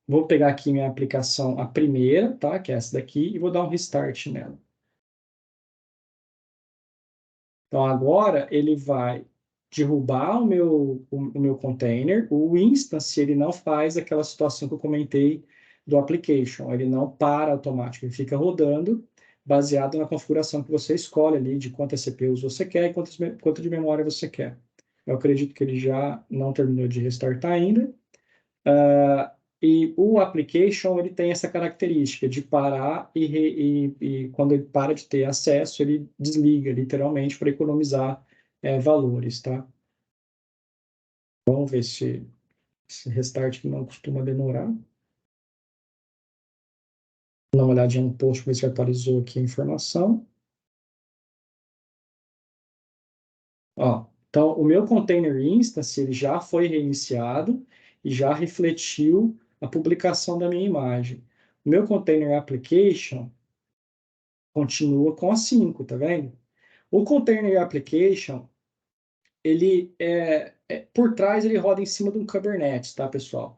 Vou pegar aqui minha aplicação, a primeira, tá? Que é essa daqui, e vou dar um restart nela. Então, agora ele vai derrubar o meu container. O instance, ele não faz aquela situação que eu comentei do application. Ele não para automático, ele fica rodando baseado na configuração que você escolhe ali, de quantas CPUs você quer e quanto de memória você quer. Eu acredito que ele já não terminou de restartar ainda. E o application, ele tem essa característica de parar e quando ele para de ter acesso, ele desliga, literalmente, para economizar valores, tá? Vamos ver se esse restart não costuma demorar. Vou dar uma olhadinha no post, ver se atualizou aqui a informação. Ó, então, o meu container instance, ele já foi reiniciado e já refletiu a publicação da minha imagem. O meu container application continua com a 5, tá vendo? O container application, ele por trás ele roda em cima de um Kubernetes, tá, pessoal?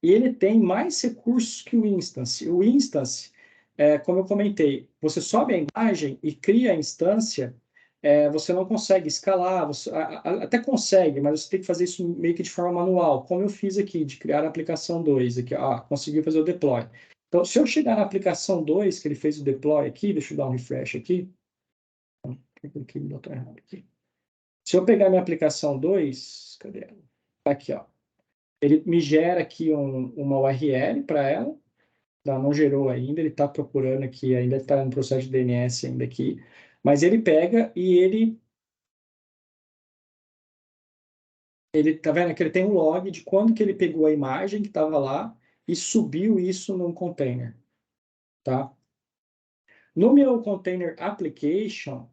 E ele tem mais recursos que o instance. O instance, como eu comentei, você sobe a imagem e cria a instância, você não consegue escalar, até consegue, mas você tem que fazer isso meio que de forma manual, como eu fiz aqui, de criar a aplicação 2, aqui, consegui fazer o deploy. Então, se eu chegar na aplicação 2, que ele fez o deploy aqui, deixa eu dar um refresh aqui. Eu cliquei no botão errado aqui. Se eu pegar minha aplicação 2, cadê ela? Aqui, ó. Ele me gera aqui uma URL para ela. Não gerou ainda, ele está procurando aqui, ainda está no processo de DNS ainda aqui. Mas ele pega e ele tá vendo que ele tem um log de quando que ele pegou a imagem que estava lá e subiu isso num container, tá? No meu container application,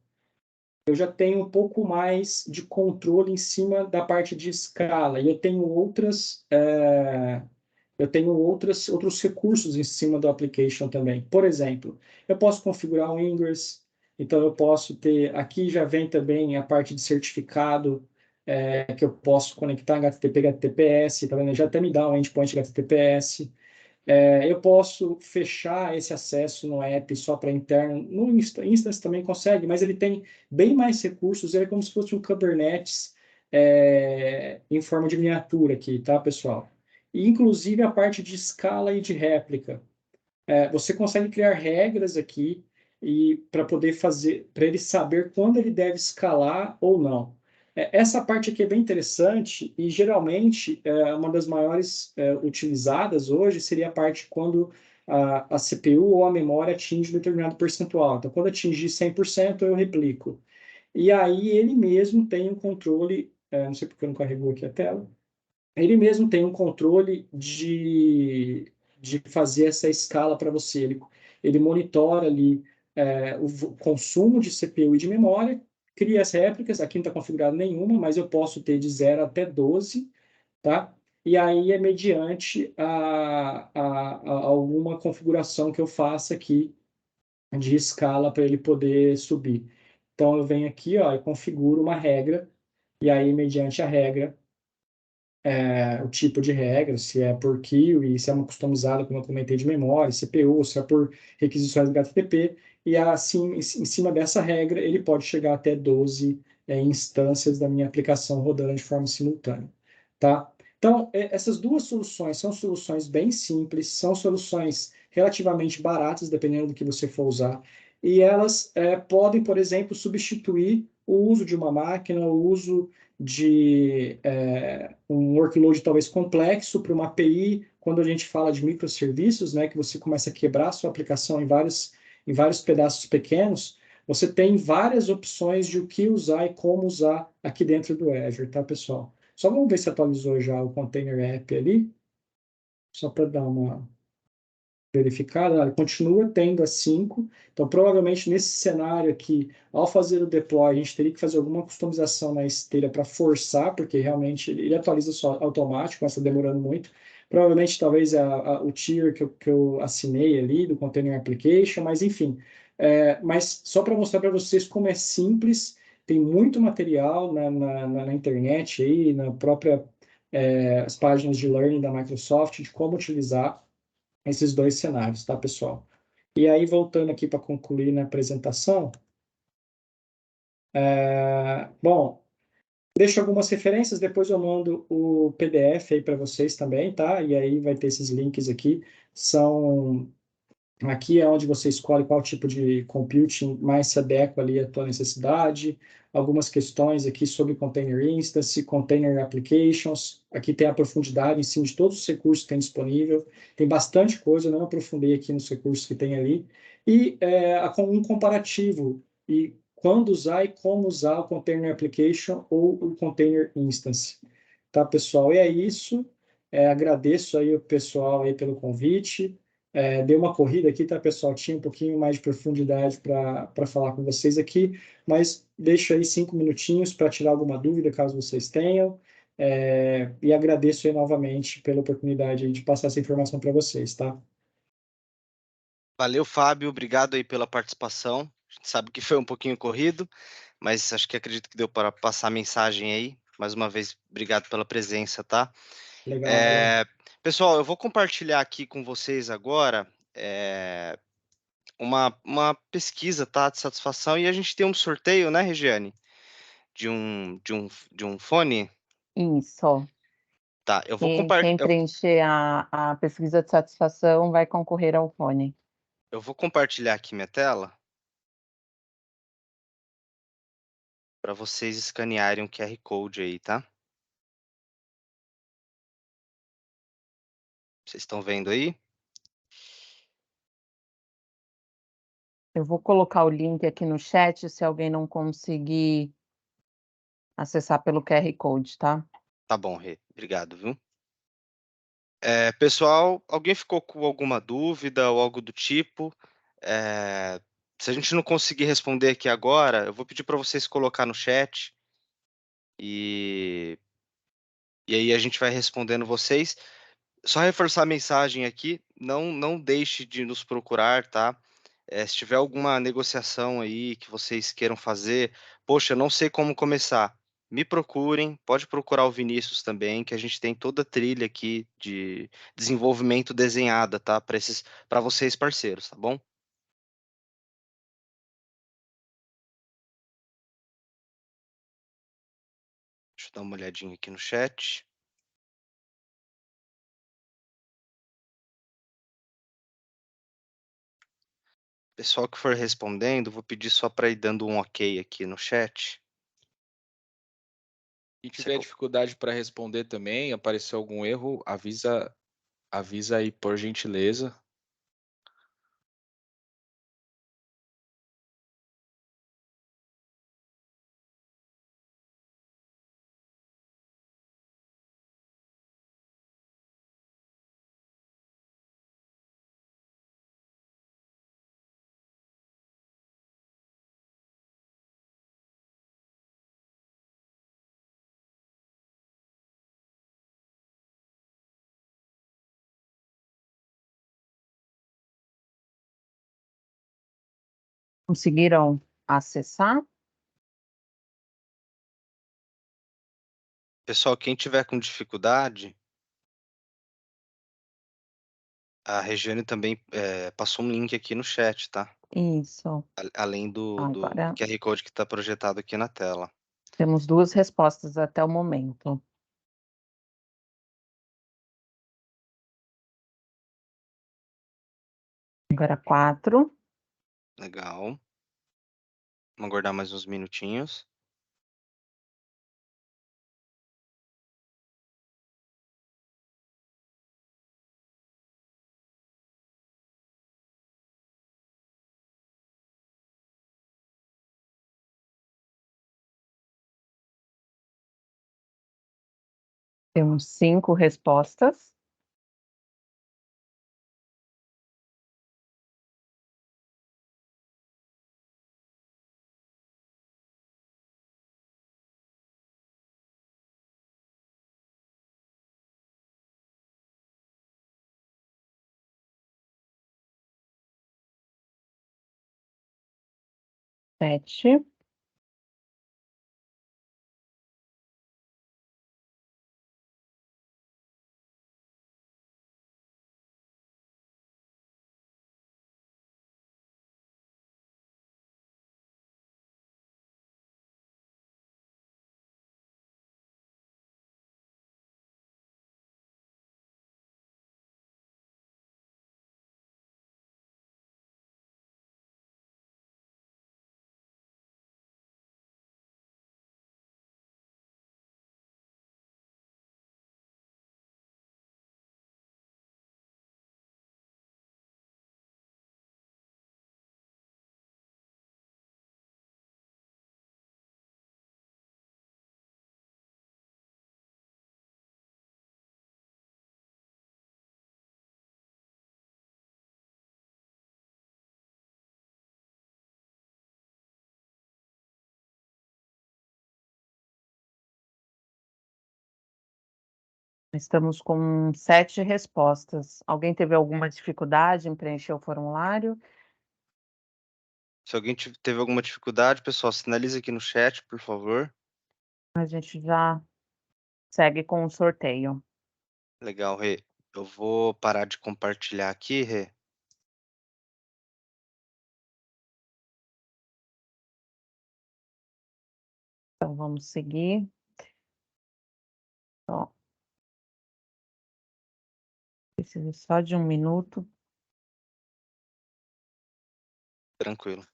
eu já tenho um pouco mais de controle em cima da parte de escala, e eu tenho outros recursos em cima do application também. Por exemplo, eu posso configurar um Ingress, então eu posso ter, aqui já vem também a parte de certificado, que eu posso conectar HTTP, HTTPS, tá vendo? Já até me dá um endpoint HTTPS. Eu posso fechar esse acesso no app só para interno. No Instance também consegue, mas ele tem bem mais recursos. Ele é como se fosse um Kubernetes em forma de miniatura aqui, tá, pessoal? E, inclusive, a parte de escala e de réplica. Você consegue criar regras aqui e para poder fazer, para ele saber quando ele deve escalar ou não. Essa parte aqui é bem interessante e geralmente uma das maiores utilizadas hoje seria a parte quando a CPU ou a memória atinge um determinado percentual. Então, quando atingir 100%, eu replico. E aí ele mesmo tem um controle, não sei porque não carregou aqui a tela, ele mesmo tem um controle de fazer essa escala para você. Ele monitora ali o consumo de CPU e de memória, cria as réplicas, aqui não está configurado nenhuma, mas eu posso ter de 0 até 12, tá? E aí é mediante alguma configuração que eu faça aqui de escala para ele poder subir. Então eu venho aqui, ó, e configuro uma regra, e aí mediante a regra o tipo de regra, se é por queue, se é uma customizada, como eu comentei, de memória, CPU, se é por requisições HTTP, e assim, em cima dessa regra, ele pode chegar até 12 instâncias da minha aplicação rodando de forma simultânea, tá? Então, essas duas soluções são soluções bem simples, são soluções relativamente baratas, dependendo do que você for usar, e elas podem, por exemplo, substituir o uso de uma máquina, o uso de um workload talvez complexo para uma API, quando a gente fala de microserviços, né, que você começa a quebrar a sua aplicação em vários pedaços pequenos, você tem várias opções de o que usar e como usar aqui dentro do Azure, tá, pessoal? Só vamos ver se atualizou já o Container App ali, só para dar uma verificada, continua tendo a 5, então provavelmente nesse cenário aqui, ao fazer o deploy, a gente teria que fazer alguma customização na esteira para forçar, porque realmente ele atualiza só automático, mas está demorando muito. Provavelmente talvez o tier que eu assinei ali do Container Application, mas enfim. Mas só para mostrar para vocês como é simples, tem muito material na internet aí, na própria as páginas de learning da Microsoft de como utilizar esses dois cenários, tá, pessoal? E aí, voltando aqui para concluir na apresentação, bom, deixo algumas referências, depois eu mando o PDF aí para vocês também, tá? E aí vai ter esses links aqui, aqui é onde você escolhe qual tipo de computing mais se adequa ali à tua necessidade, algumas questões aqui sobre Container Instance, Container Applications, aqui tem a profundidade em cima de todos os recursos que tem disponível, tem bastante coisa, eu não aprofundei aqui nos recursos que tem ali, e um comparativo, e quando usar e como usar o Container Application ou o Container Instance. Tá, pessoal? E é isso, agradeço aí o pessoal aí pelo convite, dei uma corrida aqui, tá, pessoal? Tinha um pouquinho mais de profundidade para falar com vocês aqui, mas deixo aí 5 minutinhos para tirar alguma dúvida, caso vocês tenham. E agradeço aí novamente pela oportunidade de passar essa informação para vocês, tá? Valeu, Fábio. Obrigado aí pela participação. A gente sabe que foi um pouquinho corrido, mas acredito que deu para passar a mensagem aí. Mais uma vez, obrigado pela presença, tá? Legal, valeu. Pessoal, eu vou compartilhar aqui com vocês agora uma pesquisa, tá, de satisfação, e a gente tem um sorteio, né, Regiane? De um fone. Isso. Tá, eu vou Quem compartilhar. preencher a pesquisa de satisfação vai concorrer ao fone. Eu vou compartilhar aqui minha tela para vocês escanearem o QR Code aí, tá? Vocês estão vendo aí? Eu vou colocar o link aqui no chat, se alguém não conseguir acessar pelo QR Code, tá? Tá bom, Rê. Obrigado, viu? Pessoal, alguém ficou com alguma dúvida ou algo do tipo? Se a gente não conseguir responder aqui agora, eu vou pedir para vocês colocar no chat e, e aí a gente vai respondendo vocês. Só reforçar a mensagem aqui, não deixe de nos procurar, tá? Se tiver alguma negociação aí que vocês queiram fazer, poxa, eu não sei como começar, me procurem, pode procurar o Vinícius também, que a gente tem toda a trilha aqui de desenvolvimento desenhada, tá? Para vocês parceiros, tá bom? Deixa eu dar uma olhadinha aqui no chat. Pessoal que for respondendo, vou pedir só para ir dando um ok aqui no chat. Se tiver dificuldade para responder também, apareceu algum erro, avisa aí por gentileza. Conseguiram acessar? Pessoal, quem tiver com dificuldade, a Regiane também passou um link aqui no chat, tá? Isso. Além do Agora QR Code que está projetado aqui na tela. temos 2 respostas até o momento. Agora 4. Legal. Vamos aguardar mais uns minutinhos. Temos 5 respostas. Sete. Estamos com 7 respostas. Alguém teve alguma dificuldade em preencher o formulário? Se alguém teve alguma dificuldade, pessoal, sinaliza aqui no chat, por favor. A gente já segue com o sorteio. Legal, Rê. Eu vou parar de compartilhar aqui, Rê. Então vamos seguir. Ó. Preciso só de 1 minuto. Tranquilo.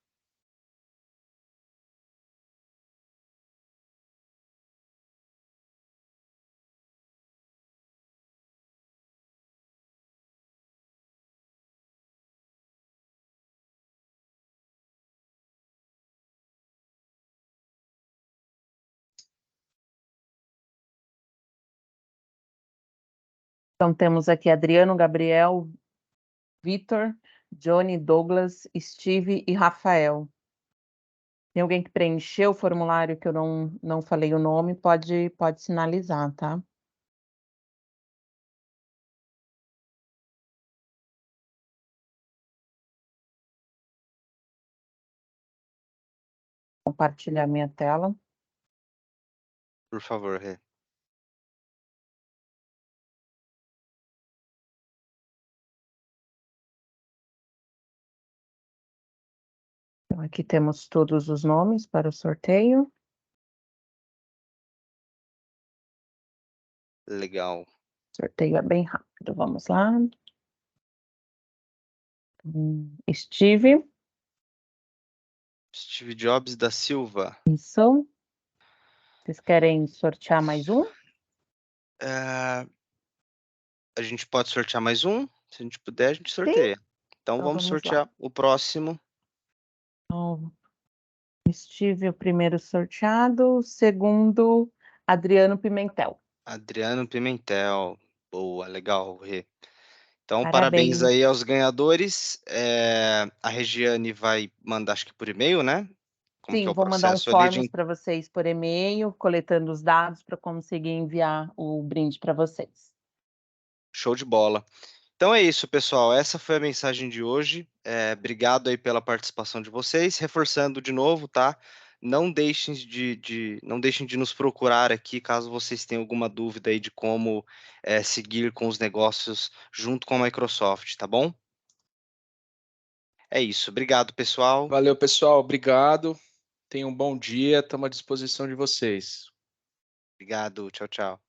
Então, temos aqui Adriano, Gabriel, Vitor, Johnny, Douglas, Steve e Rafael. Tem alguém que preencheu o formulário que eu não falei o nome, pode sinalizar, tá? Compartilhar minha tela. Por favor, Rê. Então, aqui temos todos os nomes para o sorteio. Legal. Sorteio é bem rápido, vamos lá. Steve, Steve Jobs da Silva. isso. Vocês querem sortear mais um? A gente pode sortear mais um? Se a gente puder, a gente sorteia. Então Então, vamos vamos sortear o próximo. Então, Steve, o primeiro sorteado. O segundo, Adriano Pimentel. Adriano Pimentel. Boa, legal, Rê. Então, Parabéns. parabéns aí aos ganhadores. A Regiane vai mandar, acho que por e-mail, né? Como que é Sim, o vou mandar um processo ali forms para vocês por e-mail, coletando os dados para conseguir enviar o brinde para vocês. Show de bola. Então é isso, pessoal. Essa foi a mensagem de hoje. Obrigado aí pela participação de vocês. Reforçando de novo, tá? Não deixem de nos procurar aqui caso vocês tenham alguma dúvida aí de como seguir com os negócios junto com a Microsoft, tá bom? É isso. Obrigado, pessoal. Valeu, pessoal. Obrigado. Tenham um bom dia. Estamos à disposição de vocês. Obrigado. Tchau, tchau.